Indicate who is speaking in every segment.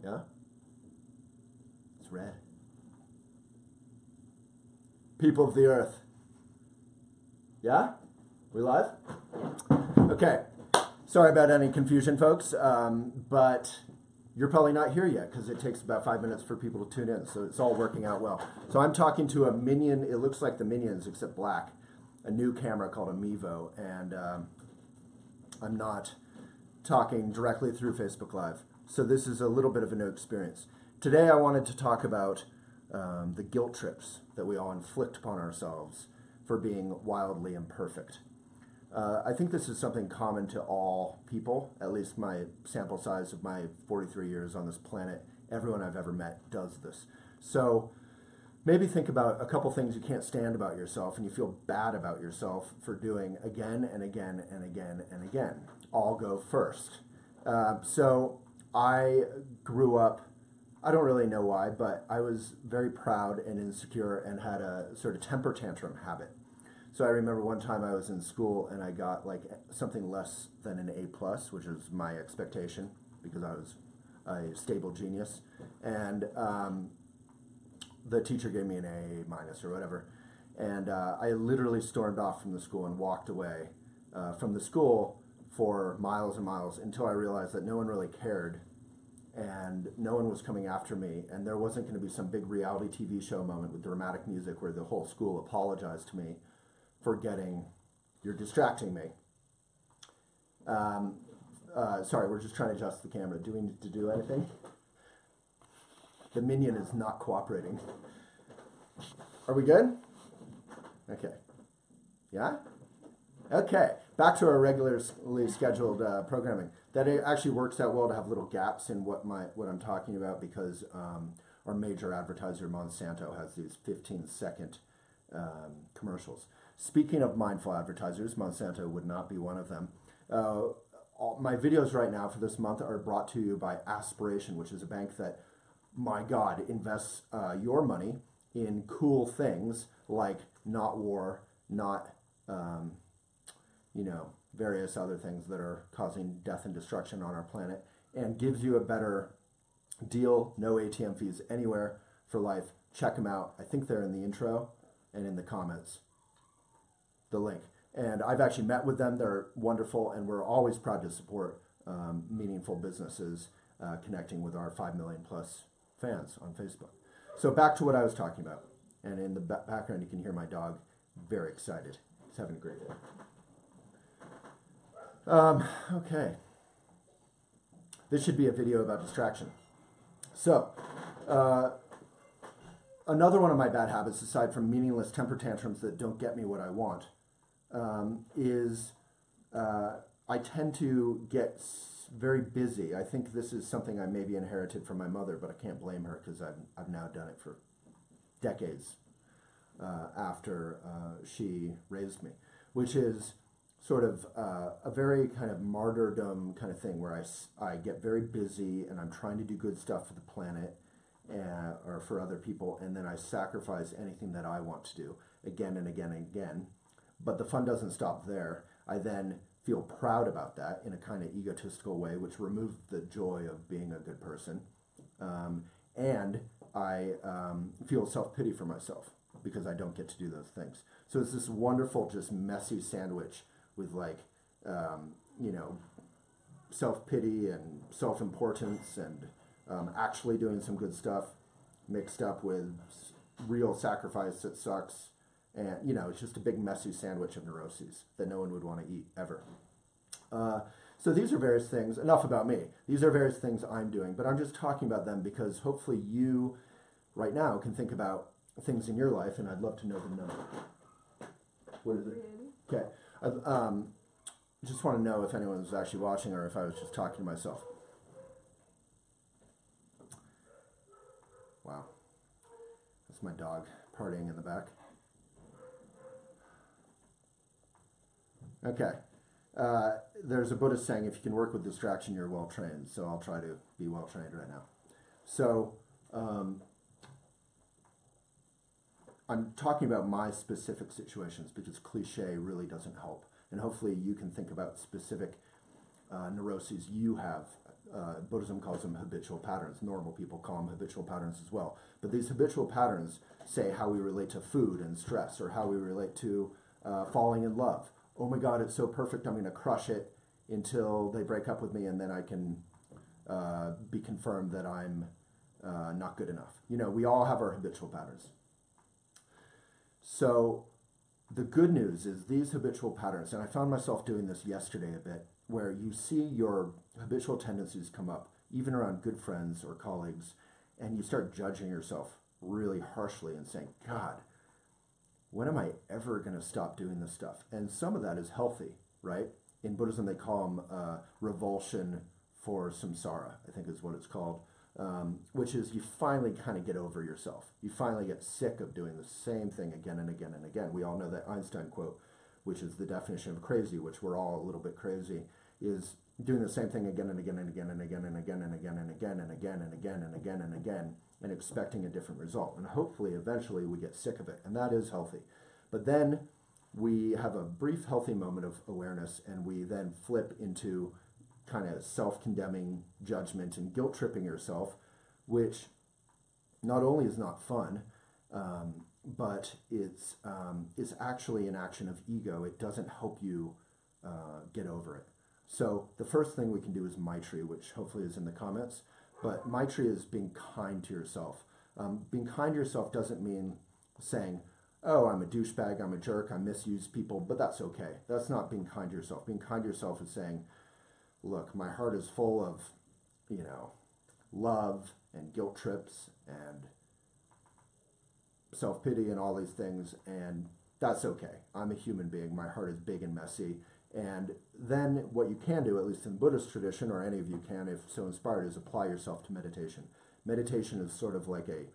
Speaker 1: Yeah? It's red. People of the earth. Yeah? We live? Okay. Sorry about any confusion, folks, but you're probably not here yet because it takes about 5 minutes for people to tune in, so it's all working out well. So I'm talking to a Minion, it looks like the Minions except black, a new camera called a Mevo, and I'm not talking directly through Facebook Live. So this is a little bit of a new experience. Today I wanted to talk about the guilt trips that we all inflict upon ourselves for being wildly imperfect. I think this is something common to all people, at least my sample size of my 43 years on this planet. Everyone I've ever met does this. So maybe think about a couple things you can't stand about yourself and you feel bad about yourself for doing again and again and again and again. I'll go first. So I grew up, I don't really know why, but I was very proud and insecure and had a sort of temper tantrum habit. So I remember one time I was in school and I got like something less than an A+, which was my expectation because I was a stable genius. And the teacher gave me an A- or whatever. And I literally stormed off from the school and walked away from the school for miles and miles until I realized that no one really cared and no one was coming after me, and there wasn't going to be some big reality TV show moment with dramatic music where the whole school apologized to me for you're distracting me. Sorry, we're just trying to adjust the camera. Do we need to do anything? The Minion is not cooperating. Are we good? Okay. Yeah? Okay. Back to our regularly scheduled programming. That it actually works out well to have little gaps in what I'm talking about because our major advertiser, Monsanto, has these 15-second commercials. Speaking of mindful advertisers, Monsanto would not be one of them. My videos right now for this month are brought to you by Aspiration, which is a bank that, my God, invests your money in cool things like not war, not, various other things that are causing death and destruction on our planet, and gives you a better deal, no ATM fees anywhere for life. Check them out. I think they're in the intro and in the comments, the link. And I've actually met with them. They're wonderful, and we're always proud to support meaningful businesses connecting with our 5 million plus fans on Facebook. So back to what I was talking about. And in the background, you can hear my dog, very excited. He's having a great day. Okay. This should be a video about distraction. So, another one of my bad habits, aside from meaningless temper tantrums that don't get me what I want, is I tend to get very busy. I think this is something I maybe inherited from my mother, but I can't blame her because I've now done it for decades after she raised me, which is sort of a very kind of martyrdom kind of thing where I get very busy and I'm trying to do good stuff for the planet or for other people, and then I sacrifice anything that I want to do again and again and again. But the fun doesn't stop there. I then feel proud about that in a kind of egotistical way, which removes the joy of being a good person. And I feel self-pity for myself because I don't get to do those things. So it's this wonderful, just messy sandwich with self-pity and self-importance and actually doing some good stuff mixed up with real sacrifice that sucks. And, it's just a big messy sandwich of neuroses that no one would want to eat ever. So these are various things, enough about me. These are various things I'm doing, but I'm just talking about them because hopefully you right now can think about things in your life, and I'd love to know the number. What is it? Okay. I just want to know if anyone was actually watching or if I was just talking to myself. Wow. That's my dog partying in the back. Okay. There's a Buddhist saying, if you can work with distraction, you're well trained. So I'll try to be well trained right now. So I'm talking about my specific situations because cliche really doesn't help. And hopefully you can think about specific neuroses you have Buddhism calls them habitual patterns. Normal people call them habitual patterns as well. But these habitual patterns say how we relate to food and stress, or how we relate to falling in love. Oh my God, it's so perfect, I'm going to crush it until they break up with me, and then I can be confirmed that I'm not good enough. You know, we all have our habitual patterns. So the good news is these habitual patterns, and I found myself doing this yesterday a bit, where you see your habitual tendencies come up, even around good friends or colleagues, and you start judging yourself really harshly and saying, God, when am I ever going to stop doing this stuff? And some of that is healthy, right? In Buddhism, they call them revulsion for samsara, I think is what it's called, which is you finally kind of get over yourself. You finally get sick of doing the same thing again and again and again. We all know that Einstein quote, which is the definition of crazy, which we're all a little bit crazy, is doing the same thing again and again and again and again and again and again and again and again and again and again and again and expecting a different result. And hopefully, eventually, we get sick of it, and that is healthy. But then we have a brief healthy moment of awareness, and we then flip into kind of self-condemning judgment and guilt-tripping yourself, which not only is not fun, but it's actually an action of ego. It doesn't help you get over it. So the first thing we can do is Maitri, which hopefully is in the comments. But Maitri is being kind to yourself. Being kind to yourself doesn't mean saying, oh, I'm a douchebag, I'm a jerk, I misuse people, but that's okay. That's not being kind to yourself. Being kind to yourself is saying, look, my heart is full of, you know, love and guilt trips and self-pity and all these things, and that's okay. I'm a human being. My heart is big and messy. And then what you can do, at least in Buddhist tradition, or any of you can if so inspired, is apply yourself to meditation. Meditation is sort of like a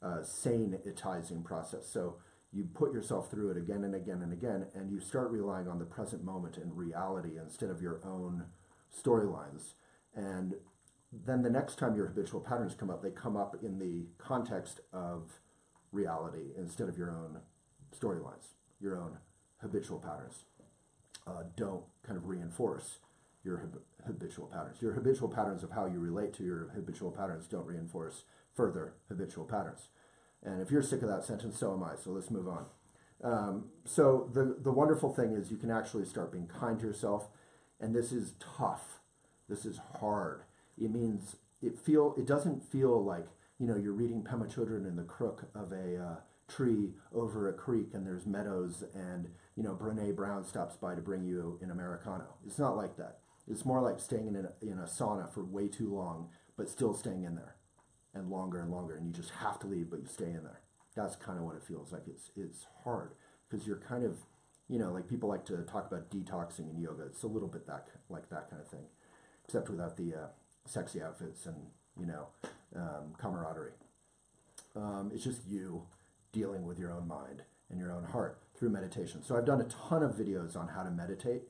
Speaker 1: sanitizing process. So you put yourself through it again and again and again, and you start relying on the present moment and reality instead of your own storylines. And then the next time your habitual patterns come up, they come up in the context of reality instead of your own storylines, your own habitual patterns. Don't kind of reinforce your habitual patterns. Your habitual patterns of how you relate to your habitual patterns don't reinforce further habitual patterns. And if you're sick of that sentence, so am I. So let's move on. So the wonderful thing is you can actually start being kind to yourself. And this is tough. This is hard. It means it doesn't feel like, you know, you're reading Pema Chodron in the crook of a tree over a creek and there's meadows and, you know, Brene Brown stops by to bring you an Americano. It's not like that. It's more like staying in a sauna for way too long, but still staying in there and longer, and you just have to leave, but you stay in there. That's kind of what it feels like. It's hard because you're kind of, you know, like people like to talk about detoxing in yoga. It's a little bit like that kind of thing, except without the sexy outfits and, you know, camaraderie. It's just you dealing with your own mind and your own heart through meditation. So I've done a ton of videos on how to meditate.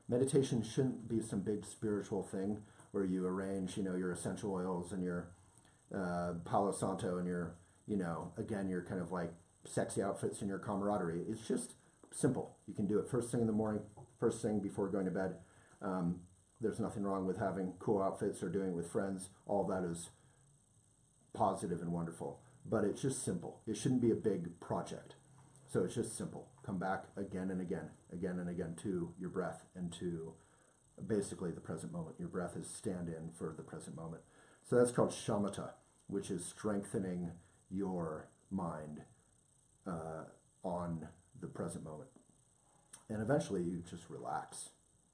Speaker 1: Meditation shouldn't be some big spiritual thing where you arrange, you know, your essential oils and your Palo Santo and your, you know, again, your kind of like sexy outfits and your camaraderie. It's just simple. You can do it first thing in the morning, first thing before going to bed. There's nothing wrong with having cool outfits or doing it with friends. All that is positive and wonderful. But it's just simple. It shouldn't be a big project. So it's just simple. Come back again and again and again to your breath and to basically the present moment. Your breath is stand-in for the present moment. So that's called shamatha, which is strengthening your mind on the present moment. And eventually you just relax.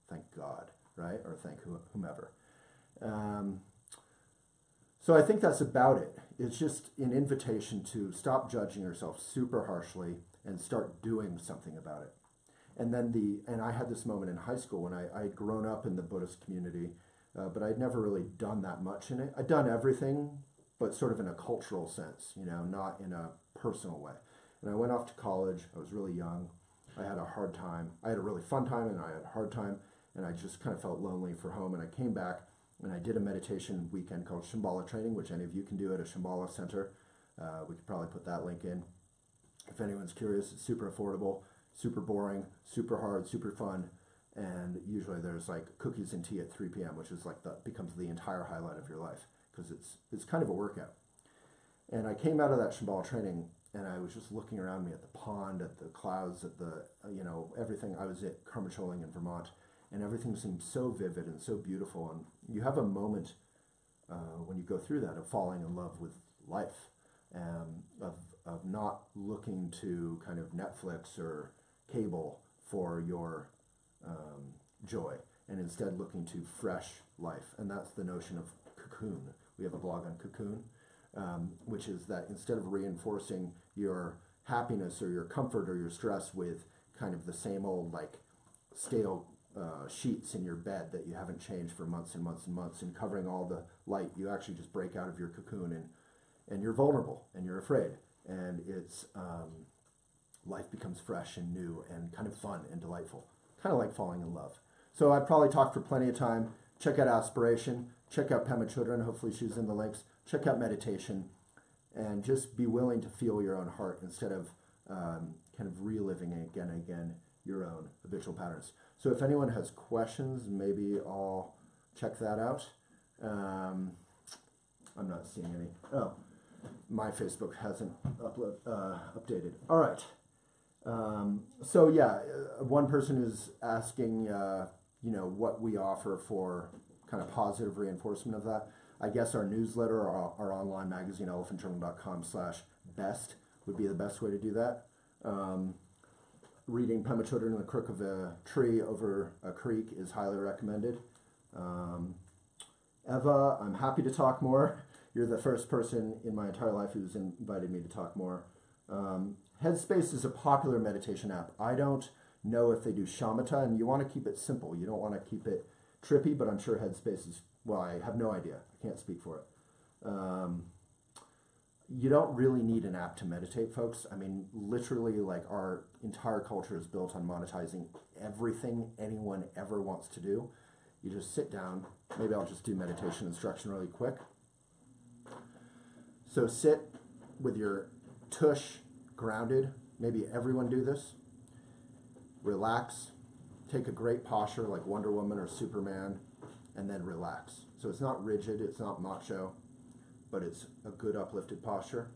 Speaker 1: Thank God, right? Or thank whomever. So I think that's about it. It's just an invitation to stop judging yourself super harshly and start doing something about it. And then I had this moment in high school when I had grown up in the Buddhist community, but I'd never really done that much in it. I'd done everything, but sort of in a cultural sense, you know, not in a personal way. And I went off to college. I was really young. I had a hard time. I had a really fun time and I had a hard time, and I just kind of felt lonely for home. And I came back and I did a meditation weekend called Shambhala Training, which any of you can do at a Shambhala center. We could probably put that link in. If anyone's curious, it's super affordable, super boring, super hard, super fun. And usually there's like cookies and tea at 3 p.m., which is like becomes the entire highlight of your life because it's kind of a workout. And I came out of that Shambhala training and I was just looking around me at the pond, at the clouds, at the, everything. I was at Carmicholing in Vermont, and everything seemed so vivid and so beautiful. And you have a moment when you go through that of falling in love with life, of not looking to kind of Netflix or cable for your joy, and instead looking to fresh life. And that's the notion of cocoon. We have a blog on cocoon, which is that instead of reinforcing your happiness or your comfort or your stress with kind of the same old like stale sheets in your bed that you haven't changed for months and months and months, and covering all the light, you actually just break out of your cocoon and you're vulnerable and you're afraid, and it's life becomes fresh and new and kind of fun and delightful, kind of like falling in love. So I've probably talked for plenty of time. Check out Aspiration, check out Pema Chodron, hopefully she's in the links, check out meditation, and just be willing to feel your own heart instead of kind of reliving again and again your own habitual patterns. So if anyone has questions, maybe I'll check that out. I'm not seeing any. Oh, my Facebook hasn't updated. All right. So yeah, one person is asking, what we offer for kind of positive reinforcement of that. I guess our newsletter or our online magazine, elephantjournal.com/best, would be the best way to do that. Reading Pema Chodron in the Crook of a Tree over a creek is highly recommended. Eva, I'm happy to talk more. You're the first person in my entire life who's invited me to talk more. Headspace is a popular meditation app. I don't know if they do shamatha, and you want to keep it simple. You don't want to keep it trippy, but I'm sure Headspace is, well, I have no idea. I can't speak for it. You don't really need an app to meditate, folks. I mean, literally, like, our entire culture is built on monetizing everything anyone ever wants to do. You just sit down. Maybe I'll just do meditation instruction really quick. So sit with your tush grounded. Maybe everyone do this. Relax. Take a great posture like Wonder Woman or Superman, and then relax. So it's not rigid, it's not macho, but it's a good uplifted posture.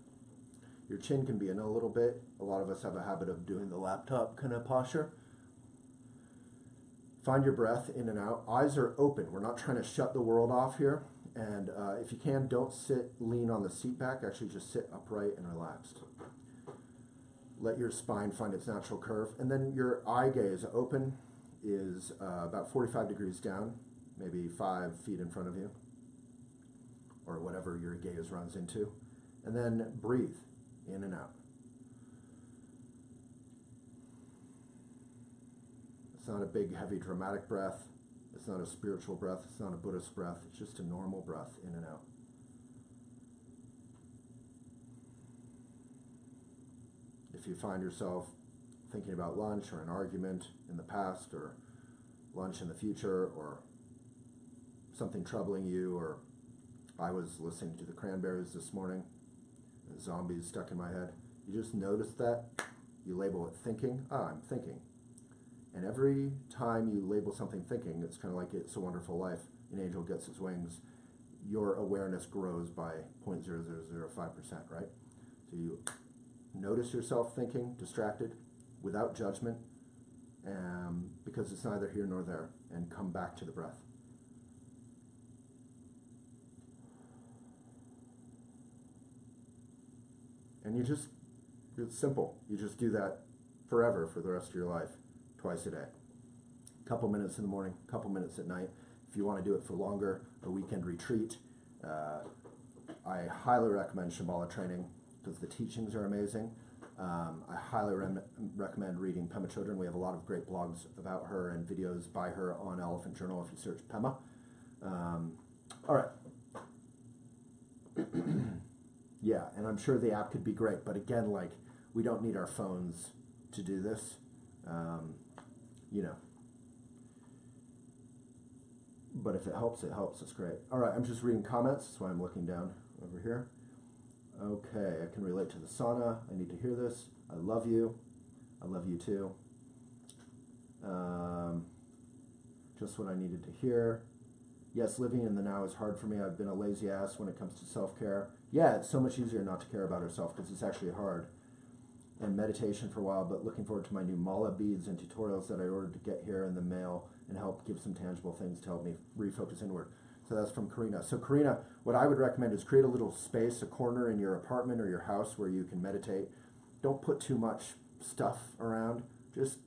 Speaker 1: Your chin can be in a little bit. A lot of us have a habit of doing the laptop kind of posture. Find your breath in and out. Eyes are open. We're not trying to shut the world off here. And if you can, don't lean on the seat back. Actually, just sit upright and relaxed. Let your spine find its natural curve. And then your eye gaze open is about 45 degrees down, maybe 5 feet in front of you, or whatever your gaze runs into. And then breathe in and out. It's not a big, heavy, dramatic breath. It's not a spiritual breath. It's not a Buddhist breath. It's just a normal breath in and out. If you find yourself thinking about lunch or an argument in the past, or lunch in the future, or something troubling you, or I was listening to the Cranberries this morning and zombies stuck in my head, you just notice that, you label it thinking. I'm thinking. And every time you label something thinking, it's kind of like It's a Wonderful Life, an angel gets its wings, your awareness grows by 0.0005%, right? So you notice yourself thinking, distracted, without judgment, because it's neither here nor there, and come back to the breath. And it's simple. You just do that forever for the rest of your life, twice a day. A couple minutes in the morning, a couple minutes at night. If you want to do it for longer, a weekend retreat, I highly recommend Shambhala training because the teachings are amazing. I highly recommend reading Pema Chodron. We have a lot of great blogs about her and videos by her on Elephant Journal if you search Pema. All right. Yeah, and I'm sure the app could be great, but again, like, we don't need our phones to do this. But if it helps, it helps. It's great. All right, I'm just reading comments. That's why I'm looking down over here. Okay, I can relate to the sauna. I need to hear this. I love you. I love you too. Just what I needed to hear. Yes, living in the now is hard for me. I've been a lazy ass when it comes to self-care. Yeah, it's so much easier not to care about ourselves because it's actually hard. And meditation for a while, but looking forward to my new mala beads and tutorials that I ordered to get here in the mail and help give some tangible things to help me refocus inward. So that's from Karina. So Karina, what I would recommend is create a little space, a corner in your apartment or your house where you can meditate. Don't put too much stuff around. Just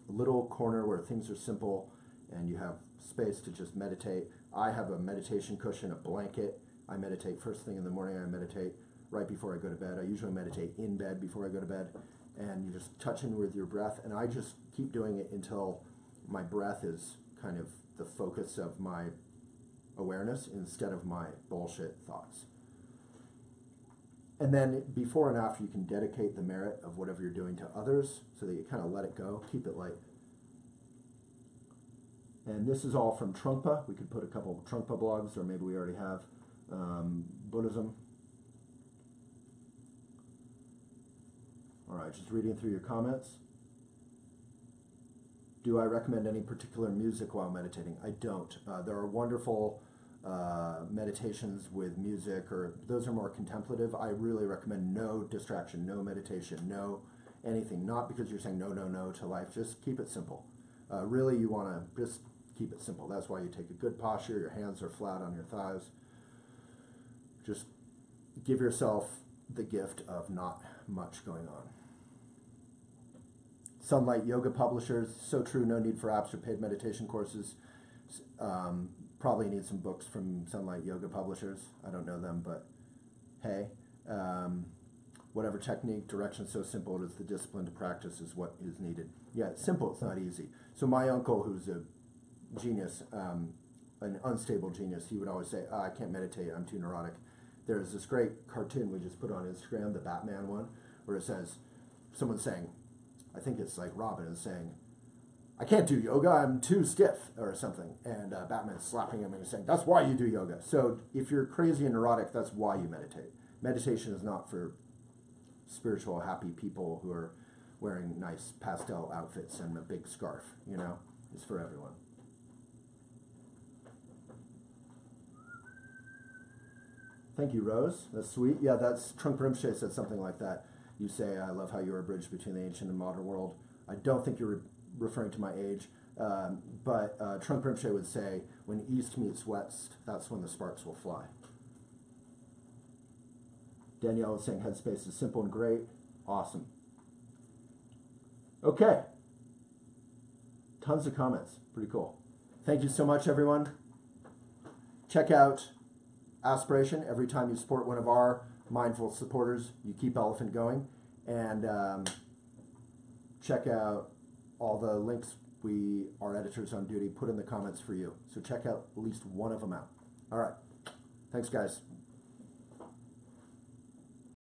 Speaker 1: a little corner where things are simple and you have space to just meditate. I have a meditation cushion, a blanket. I meditate first thing in the morning. I meditate right before I go to bed. I usually meditate in bed before I go to bed. And you just touch in with your breath. And I just keep doing it until my breath is kind of the focus of my awareness instead of my bullshit thoughts. And then before and after, you can dedicate the merit of whatever you're doing to others so that you kind of let it go, keep it light. And this is all from Trungpa. We could put a couple of Trungpa blogs, or maybe we already have. Buddhism. All right, just reading through your comments. Do I recommend any particular music while meditating? I don't. There are wonderful meditations with music, or those are more contemplative. I really recommend no distraction, no meditation, no anything. Not because you're saying no, no, no to life. Just keep it simple. Really, you want to just keep it simple. That's why you take a good posture. Your hands are flat on your thighs. Just give yourself the gift of not much going on. Sunlight Yoga Publishers, so true, no need for apps or paid meditation courses. Probably need some books from Sunlight Yoga Publishers. I don't know them, but hey. Whatever technique, direction, so simple it is, the discipline to practice is what is needed. Yeah, it's simple, it's not easy. So my uncle, who's a genius, an unstable genius, he would always say, I can't meditate, I'm too neurotic. There's this great cartoon we just put on Instagram, the Batman one, where it says, someone's saying, I think it's like Robin is saying, I can't do yoga, I'm too stiff, or something. And Batman's slapping him and he's saying, that's why you do yoga. So if you're crazy and neurotic, that's why you meditate. Meditation is not for spiritual, happy people who are wearing nice pastel outfits and a big scarf, you know? It's for everyone. Thank you, Rose. That's sweet. Yeah, that's Trungpa Rinpoche said something like that. You say, I love how you're a bridge between the ancient and modern world. I don't think you're referring to my age, but Trungpa Rinpoche would say, when East meets West, that's when the sparks will fly. Danielle is saying Headspace is simple and great. Awesome. Okay. Tons of comments. Pretty cool. Thank you so much, everyone. Check out Aspiration. Every time you support one of our mindful supporters, you keep Elephant going. And check out all the links our editors on duty put in the comments for you. So check out at least one of them out. All right. Thanks, guys.